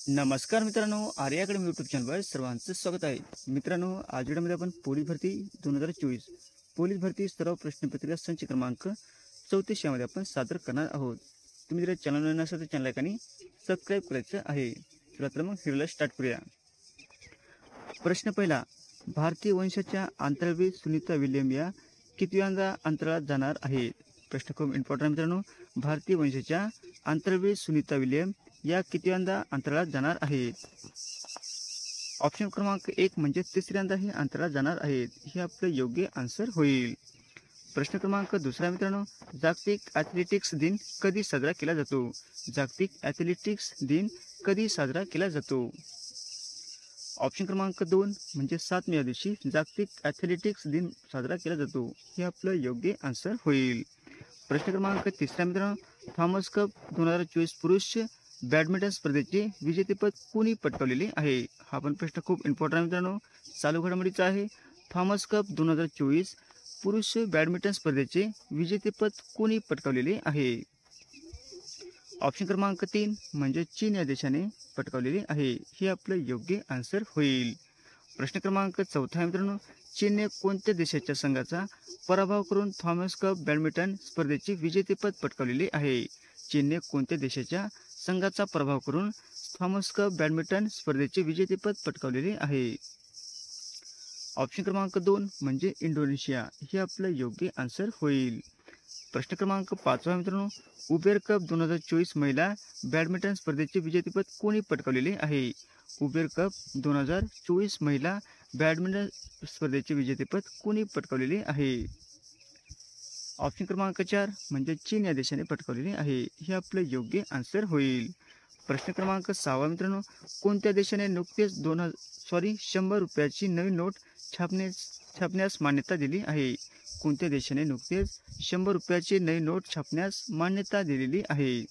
नमस्कार मित्रांनो, Arya academy YouTube चॅनलवर सर्वांचं स्वागत आहे. मित्रांनो, आज व्हिडिओमध्ये आपण पोलीस भरती 2024 पोलीस भरती सराव प्रश्नपत्रिका संच क्रमांक 34 यामध्ये आपण सादर करणार आहोत. तुम्ही जर चॅनल नवीन असाल तर चॅनल लाईक सबस्क्राईब करायचं आहे. चला तर मग व्हिडिओला स्टार्ट करूया. प्रश्न पहिला, भारतीय वंशाच्या अंतराळवीर सुनीता विल्यम या कितव्यांदा अंतराळात जाणार आहेत? प्रश्न खूप इम्पॉर्टंट मित्रांनो. भारतीय वंशाच्या अंतराळवीर सुनीता विल्यम या कितव्यांदा अंतराळात जाणार आहेत? ऑप्शन क्रमांक 1 म्हणजे तिसऱ्यांदा हे अंतराळात जाणार आहेत. हे आपलं योग्य आन्सर होईल. प्रश्न क्रमांक दुसरा मित्रांनो, जागतिक ॲथलेटिक्स दिन कधी साजरा केला जातो? जागतिक ॲथलेटिक्स दिन कधी साजरा केला जातो? ऑप्शन क्रमांक 2 म्हणजे 7 मे या दिवशी जागतिक ॲथलेटिक्स दिन साजरा केला जातो. हे आपलं योग्य आन्सर होईल. प्रश्न क्रमांक तिसरा मित्रांनो, थॉमस कप 2024 पुरुष बॅडमिंटन स्पर्धेचे विजेतेपद कोणी पटकावलेले आहे? हा पण प्रश्न खूप इम्पॉर्टंट आहे मित्रांनो, चालू घडामोडीचा आहे. थॉमस कप 2024 पुरुष बॅडमिंटन स्पर्धेचे विजेतेपद कोणी पटकावलेले आहे? ऑप्शन क्रमांक 3 म्हणजे चीन या देशाने पटकावलेले आहे. हे आपलं योग्य आन्सर होईल. प्रश्न क्रमांक चौथा आहे मित्रांनो, चीनने कोणत्या देशाच्या संघाचा पराभव करून थॉमस कप बॅडमिंटन स्पर्धेचे विजेतेपद पटकावलेले आहे? चीनने कोणत्या देशाच्या संघाचा पराभव करून थॉमस कप बॅडमिंटन स्पर्धेचे विजेतेपद पटकावलेले आहे? ऑप्शन क्रमांक 2 म्हणजे इंडोनेशिया. हे आपलं योग्य आन्सर होईल. प्रश्न क्रमांक 5 मित्रांनो, उबेर कप 2024 महिला बॅडमिंटन स्पर्धेचे विजेतेपद कोणी पटकावलेले आहे? उबेर कप 2024 महिला बॅडमिंटन स्पर्धेचे विजेतेपद कोणी पटकावलेले आहे? ऑप्शन क्रमांक 4 म्हणजे चीन या देशाने पटकावलेले आहे. हे आपलं योग्य आन्सर होईल. प्रश्न क्रमांक 6 मित्रांनो, कोणत्या देशाने नुकतेच 100 रुपयाची नवीन नोट छापण्यास मान्यता दिली आहे? कोणत्या देशाने नुकतेच 100 रुपयाची नवीन नोट छापण्यास मान्यता दिलेली आहे?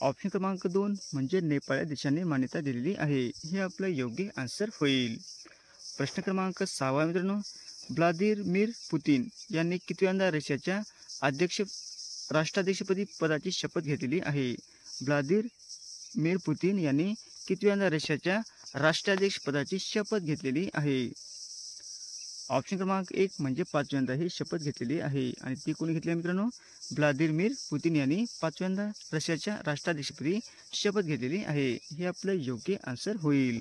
ऑप्शन क्रमांक 2 म्हणजे नेपाळ या देशाने मान्यता दिलेली आहे. हे आपलं योग्य आन्सर होईल. प्रश्न क्रमांक 6 मित्रांनो, व्लादिमीर पुतिन यांनी कितव्यांदा रशियाच्या राष्ट्राध्यक्षपदी पदाची शपथ घेतलेली आहे? व्लादिमीर पुतिन यांनी कितव्यांदा रशियाच्या राष्ट्राध्यक्ष पदाची शपथ घेतलेली आहे? ऑप्शन क्रमांक 1 म्हणजे 5व्यांदा ही शपथ घेतलेली आहे. आणि ती कोणी घेतली मित्रांनो? व्लादिमीर पुतिन यांनी 5व्यांदा रशियाच्या राष्ट्राध्यक्षपदी शपथ घेतलेली आहे. हे आपलं योग्य आन्सर होईल.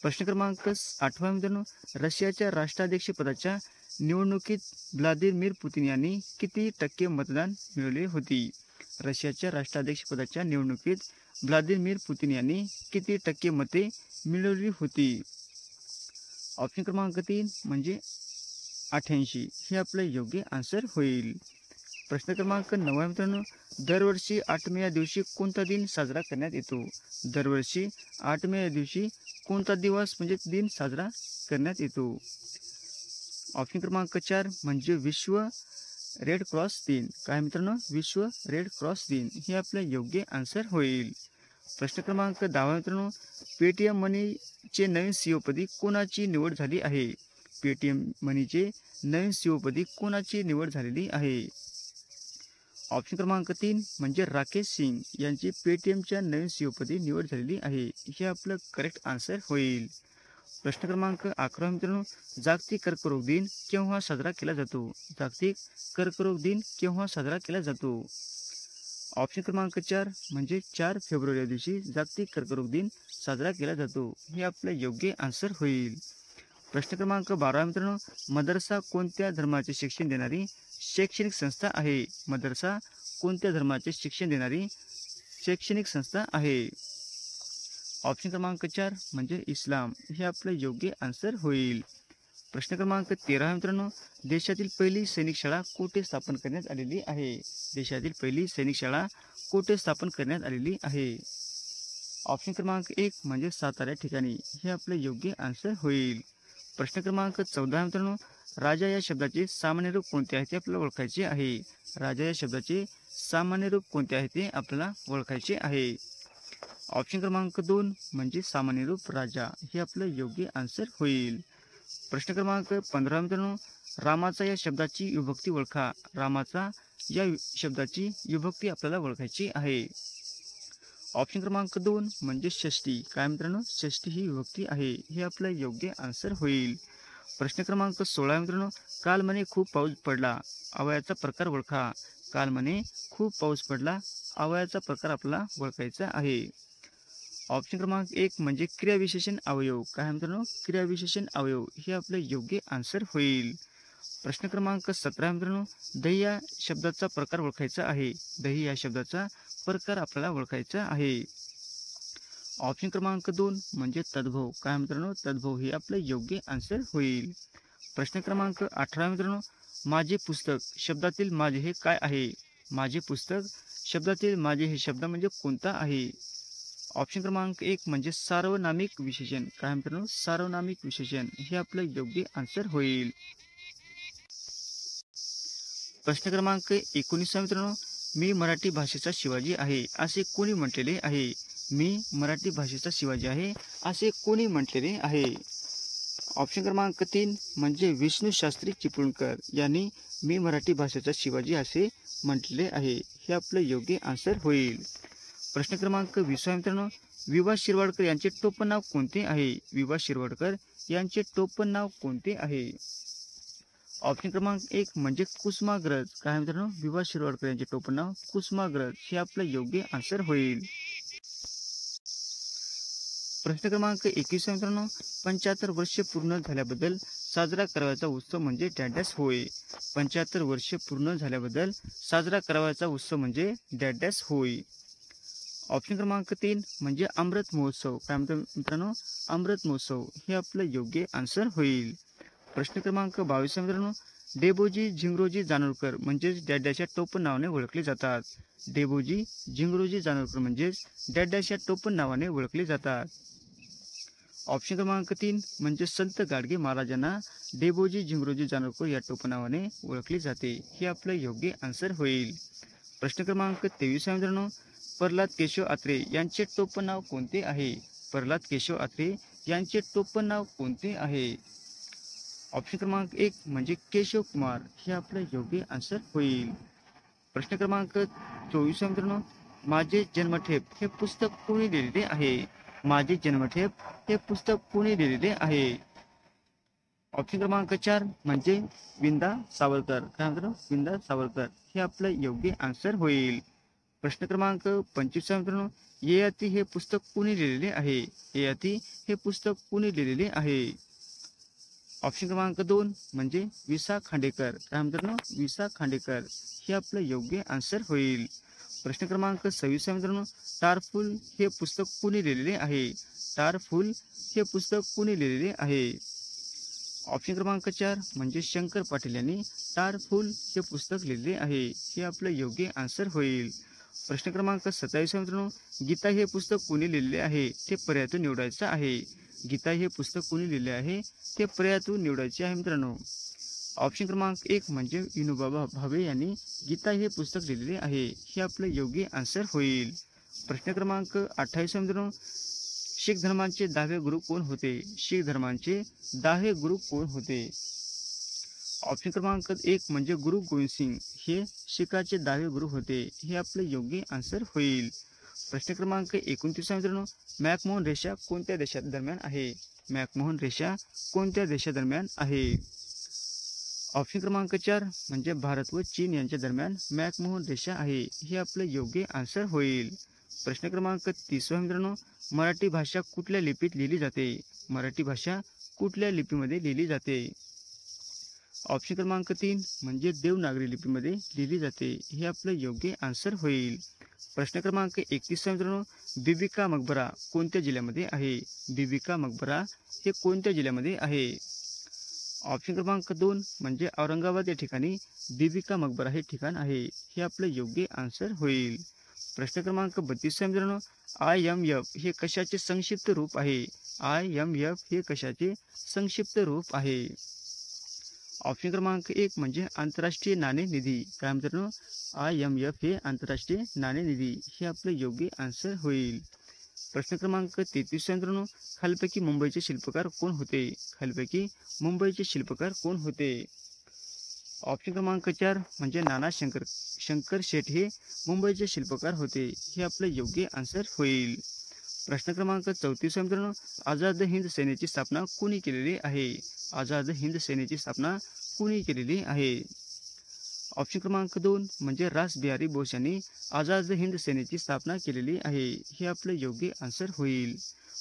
प्रश्न क्रमांक 8 मित्रांनो, रशियाच्या राष्ट्राध्यक्ष पदाच्या निवडणुकीत व्लादिमीर पुतिन यांनी किती टक्के मतदान मिळवले होते? रशियाच्या राष्ट्राध्यक्ष पदाच्या निवडणुकीत व्लादिमीर पुतिन यांनी किती टक्के मते मिळवली होती? ऑप्शन क्रमांक 3 म्हणजे 88. हे आपलं योग्य आन्सर होईल. प्रश्न क्रमांक 9 मित्रांनो, दरवर्षी 8 मे या दिवशी कोणता दिन साजरा करण्यात येतो? दरवर्षी 8 मे या दिवशी कोणता दिवस म्हणजे दिन साजरा करण्यात येतो? ऑप्शन क्रमांक 4 म्हणजे विश्व रेड क्रॉस दिन. काय मित्रांनो? विश्व रेड क्रॉस दिन. हे आपलं योग्य आन्सर होईल. प्रश्न क्रमांक 10 मित्रांनो, पेटीएम मनीचे नवीन सीईओ पदी कोणाची निवड झाली आहे? पेटीएम मनीचे नवीन सीईओ पदी कोणाची निवड झालेली आहे? ऑप्शन क्रमांक 3 म्हणजे राकेश सिंग यांची पेटीएमच्या नवीन सीईओ पदी निवड झालेली आहे. हे आपलं करेक्ट आन्सर होईल. प्रश्न क्रमांक 11 मित्रांनो, जागतिक कर्करोग दिन केव्हा साजरा केला जातो? जागतिक कर्करोग दिन केव्हा साजरा केला जातो? ऑप्शन क्रमांक 4 म्हणजे 4 फेब्रुवारी या दिवशी जागतिक कर्करोग दिन साजरा केला जातो. हे आपलं योग्य आन्सर होईल. प्रश्न क्रमांक 12 मित्रांनो, मदरसा कोणत्या धर्माचे शिक्षण देणारी शैक्षणिक संस्था आहे? मदरसा कोणत्या धर्माचे शिक्षण देणारी शैक्षणिक संस्था आहे? ऑप्शन क्रमांक 4 म्हणजे इस्लाम. हे आपलं योग्य आन्सर होईल. प्रश्न क्रमांक 13 मित्रांनो, देशातील पहिली सैनिक शाळा कोठे स्थापन करण्यात आलेली आहे? देशातील पहिली सैनिक शाळा कोठे स्थापन करण्यात आलेली आहे? ऑप्शन क्रमांक 1 म्हणजे सातारा ठिकाणी. हे आपलं योग्य आन्सर होईल. प्रश्न क्रमांक 14 मित्रांनो, राजा या शब्दाचे सामान्य रूप कोणते आहे ते आपल्याला ओळखायचे आहे? राजा या शब्दाचे सामान्य रूप कोणते आहे ते आपल्याला ओळखायचे आहे? ऑप्शन क्रमांक 2 म्हणजे सामान्य रूप राजा. हे आपलं योग्य आन्सर होईल. प्रश्न क्रमांक 15 मित्रांनो, रामाचा या शब्दाची विभक्ती ओळखा. रामाचा या शब्दाची विभक्ती आपल्याला ओळखायची आहे. ऑप्शन क्रमांक 2 म्हणजे षष्टी. काय मित्रांनो, षष्टी ही विभक्ती आहे. हे आपलं योग्य आन्सर होईल. प्रश्न क्रमांक 16 मित्रांनो, काल म्हणे खूप पाऊस पडला, अवयाचा प्रकार ओळखा. काल म्हणे खूप पाऊस पडला, अवयाचा प्रकार आपल्याला ओळखायचा आहे. ऑप्शन क्रमांक 1 म्हणजे क्रियाविशेषण अवयव. काय मित्रांनो, क्रियाविशेषण अवयव हे आपलं योग्य आन्सर होईल. प्रश्न क्रमांक 17 मित्रांनो, दही या शब्दाचा प्रकार ओळखायचा आहे. दही या शब्दाचा प्रकार आपल्याला ओळखायचा आहे. ऑप्शन क्रमांक 2 म्हणजे तद्भव. काय मित्रांनो, तद्भव हे आपलं योग्य आन्सर होईल. प्रश्न क्रमांक 18 मित्रांनो, माझे पुस्तक शब्दातील माझे हे काय आहे. माझे पुस्तक शब्दातील माझे हे शब्द म्हणजे कोणता आहे. ऑप्शन क्रमांक 1 म्हणजे सार्वनामिक विशेषण. काय मित्रांनो, सार्वनामिक विशेषण हे आपलं योग्य आन्सर होईल. प्रश्न क्रमांक 19 मित्रांनो, मी मराठी भाषेचा शिवाजी आहे असे कोणी म्हटलेले आहे. मी मराठी भाषेचा शिवाजी आहे असे कोणी म्हटलेले आहे. ऑप्शन क्रमांक 3 म्हणजे विष्णू शास्त्री चिपळूणकर यांनी मी मराठी भाषेचा शिवाजी असे म्हटलेले आहे. हे आपलं योग्य आन्सर होईल. प्रश्न क्रमांक 20 मित्रांनो, वि.वा. शिरवाडकर यांचे टोपण नाव कोणते आहे. वि.वा. शिरवाडकर यांचे टोपण नाव कोणते आहे. ऑप्शन क्रमांक 1 म्हणजे कुसुमाग्रज. काय मित्रांनो, वि.वा. शिरवाडकर यांचे टोपण नाव कुसुमाग्रज हे आपलं योग्य आन्सर होईल. प्रश्न क्रमांक 21 मित्रांनो, 75 वर्ष पूर्ण झाल्याबद्दल साजरा करावयाचा उत्सव म्हणजे डॅश होय. 75 वर्ष पूर्ण झाल्याबद्दल साजरा करावयाचा उत्सव म्हणजे डॅश होय. ऑप्शन क्रमांक 3 म्हणजे अमृत महोत्सव. काय म्हणतात मित्रांनो, अमृत महोत्सव हे आपलं योग्य आन्सर होईल. प्रश्न क्रमांक 22 मित्रांनो, डेबोजी झिंगरोजी जानोरकर म्हणजेच डॅडॅशच्या टोपण नावाने ओळखले जातात. डेबोजी झिंगरोजी जानोरकर म्हणजेच डॅडॅशच्या टोपण नावाने ओळखले जातात. ऑप्शन क्रमांक 3 म्हणजे संत गाडगे महाराजांना डेबोजी झिंगरोजी जानोरकर या टोपण नावाने ओळखले जाते. हे आपलं योग्य आन्सर होईल. प्रश्न क्रमांक 23 मित्रांनो, प्रल्हाद केशव आत्रे यांचे टोपण नाव कोणते आहे. प्रल्हाद केशव आत्रे यांचे टोपण नाव कोणते आहे. ऑप्शन क्रमांक 1 म्हणजे केशव कुमार हे आपलं योग्य आन्सर होईल. प्रश्न क्रमांक 24 मित्रांनो, माझे जन्मठेप हे पुस्तक कोणी लिहिलेले आहे. माझे जन्मठेप हे पुस्तक कोणी लिहिलेले आहे. ऑप्शन क्रमांक 4 म्हणजे विंदा सावरकर. काय म्हणतात, विंदा सावरकर हे आपलं योग्य आन्सर होईल. प्रश्न क्रमांक 25 मित्रांनो, ययाती हे पुस्तक कोणी लिहिलेले आहे. ययाती हे पुस्तक कोणी लिहिलेले आहे. ऑप्शन क्रमांक 2 म्हणजे विसा खांडेकर. काय मित्रांनो, विसा खांडेकर हे आपलं योग्य आन्सर होईल. प्रश्न क्रमांक 26 मित्रांनो, टारफुल हे पुस्तक कोणी लिहिलेले आहे. टारफुल हे पुस्तक कोणी लिहिलेले आहे. ऑप्शन क्रमांक 4 म्हणजे शंकर पाटील यांनी टारफुल हे पुस्तक लिहिलेले आहे. हे आपलं योग्य आन्सर होईल. प्रश्न क्रमांक 27 मित्रांनो, गीता हे पुस्तक कोणी लिहिलेले आहे ते पर्यायातून निवडायचं आहे. गीता हे पुस्तक कोणी लिहिले आहे ते पर्यायातून निवडायचे आहे मित्रांनो. ऑप्शन क्रमांक 1 म्हणजे विनोबा भावे यांनी गीता हे पुस्तक लिहिलेले आहे. हे आपलं योग्य आन्सर होईल. प्रश्न क्रमांक 28 मित्रांनो, शीख धर्माचे 10वे गुरु कोण होते. शीख धर्माचे 10वे गुरु कोण होते. ऑप्शन क्रमांक 1 म्हणजे गुरु गोविंद सिंग हे शीखाचे 10वे गुरु होते. हे आपलं योग्य आन्सर होईल. प्रश्न क्रमांक 29 मित्रांनो, मॅकमोहन रेषा कोणत्या देशादरम्यान आहे. मॅकमोहन रेषा कोणत्या देशादरम्यान आहे. ऑप्शन क्रमांक 4 म्हणजे भारत व चीन यांच्या दरम्यान मॅकमोहन रेषा आहे. हे आपलं योग्य आन्सर होईल. प्रश्न क्रमांक 30 मित्रांनो, मराठी भाषा कुठल्या लिपीत लिहिली जाते. मराठी भाषा कुठल्या लिपीमध्ये लिहिली जाते. ऑप्शन क्रमांक 3 म्हणजे देवनागरी लिपीमध्ये लिहिली जाते. हे आपलं योग्य आन्सर होईल. प्रश्न क्रमांक 31 मित्रांनो, बीबी का मकबरा कोणत्या जिल्ह्यामध्ये आहे. बीबी का मकबरा हे कोणत्या जिल्ह्यामध्ये आहे. ऑप्शन क्रमांक 2 म्हणजे औरंगाबाद या ठिकाणी बीबी का मकबरा हे ठिकाण आहे. हे आपलं योग्य आन्सर होईल. प्रश्न क्रमांक 32 मित्रांनो, IMF हे कशाचे संक्षिप्त रूप आहे. IMF हे कशाचे संक्षिप्त रूप आहे. ऑप्शन क्रमांक 1 म्हणजे आंतरराष्ट्रीय नाणेनिधी. काय मित्रांनो, IMF हे आंतरराष्ट्रीय नाणेनिधी हे आपलं योग्य आन्सर होईल. प्रश्न क्रमांक 33 मित्रांनो, खालीलपैकी मुंबईचे शिल्पकार कोण होते. खालीलपैकी मुंबईचे शिल्पकार कोण होते. ऑप्शन क्रमांक 4 म्हणजे नाना शंकर शेठ हे मुंबईचे शिल्पकार होते. हे आपलं योग्य आन्सर होईल. प्रश्न क्रमांक 34 मित्रांनो, आझाद हिंद सेनेची स्थापना कोणी केलेली आहे? आझाद हिंद सेनेची स्थापना कोणी केलेली आहे? ऑप्शन क्रमांक 2 म्हणजे रास बिहारी बोस यांनी आझाद हिंद सेनेची स्थापना केलेली आहे. हे आपलं योग्य आन्सर होईल.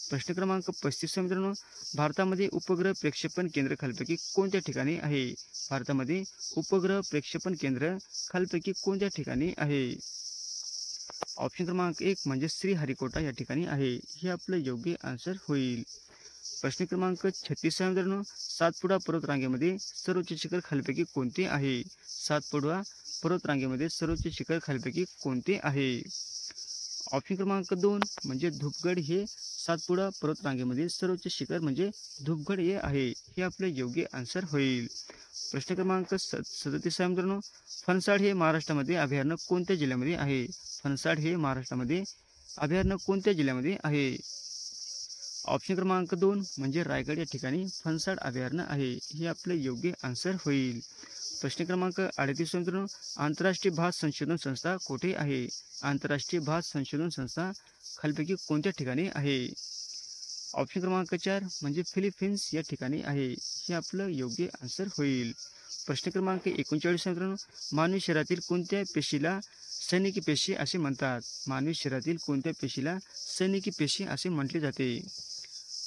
प्रश्न क्रमांक 35 मित्रांनो, भारतामध्ये उपग्रह प्रक्षेपण केंद्र खालीलपैकी कोणत्या ठिकाणी आहे? भारतामध्ये उपग्रह प्रक्षेपण केंद्र खालीलपैकी कोणत्या ठिकाणी आहे? ऑप्शन क्रमांक 1 म्हणजे श्रीहरिकोटा या ठिकाणी आहे. हे आपलं योग्य आन्सर होईल. प्रश्न क्रमांक 36 मित्रांनो, सातपुडा पर्वतरांगेमध्ये सर्वोच्च शिखर खालीलपैकी कोणते आहे? सातपुडा पर्वतरांगेमध्ये सर्वोच्च शिखर खालीलपैकी कोणते आहे? ऑप्शन क्रमांक 2 म्हणजे धूपगड हे सातपुडा पर्वतरांगेमध्ये सर्वोच्च शिखर म्हणजे धूपगड हे आहे. हे आपले योग्य आन्सर होईल. प्रश्न क्रमांक 37 मित्रांनो, फणसाड हे महाराष्ट्रामध्ये अभयारण्य कोणत्या जिल्ह्यामध्ये आहे? फणसाड हे महाराष्ट्रामध्ये अभयारण्य कोणत्या जिल्ह्यामध्ये आहे? ऑप्शन क्रमांक 2 म्हणजे रायगड या ठिकाणी फणसाड अभयारण्य आहे. हे आपले योग्य आन्सर होईल. प्रश्न क्रमांक 38 मित्रांनो, आंतरराष्ट्रीय भात संशोधन संस्था कुठे आहे? आंतरराष्ट्रीय भात संशोधन संस्था खालीलपैकी कोणत्या ठिकाणी आहे? ऑप्शन क्रमांक 4 म्हणजे फिलिपिन्स या ठिकाणी आहे. हे आपलं योग्य आन्सर होईल. प्रश्न क्रमांक 39 मित्रांनो, मानवी शरीरातील कोणत्या पेशीला सैनिकी पेशी असे म्हणतात? मानवी शरीरातील कोणत्या पेशीला सैनिकी पेशी असे म्हटले जाते?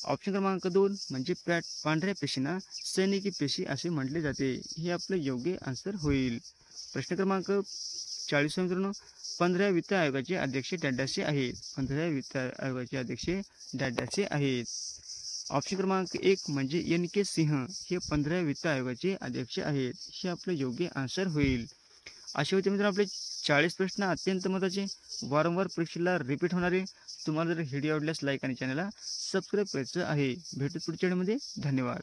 ऑप्शन क्रमांक 2 म्हणजे पांढऱ्या पेशींना सैनिकी पेशी असे म्हटले जाते. हे आपलं योग्य आन्सर होईल. प्रश्न क्रमांक 40 मित्रांनो, 15व्या वित्त आयोगाचे अध्यक्ष डॅडासे आहेत. 15व्या वित्त आयोगाचे अध्यक्ष डॅडासे आहेत. ऑप्शन क्रमांक 1 म्हणजे NK सिंह हे 15व्या वित्त आयोगाचे अध्यक्ष आहेत. हे आपलं योग्य आन्सर होईल. असे होते मित्रांनो आपले 40 प्रश्न अत्यंत महत्त्वाचे, वारंवार परीक्षेला रिपीट होणारे. तुम्हाला जर व्हिडिओ आवडल्यास लाईक आणि चॅनलला सबस्क्राईब करायचं आहे. भेटू पुढच्या व्हिडिओमध्ये. धन्यवाद.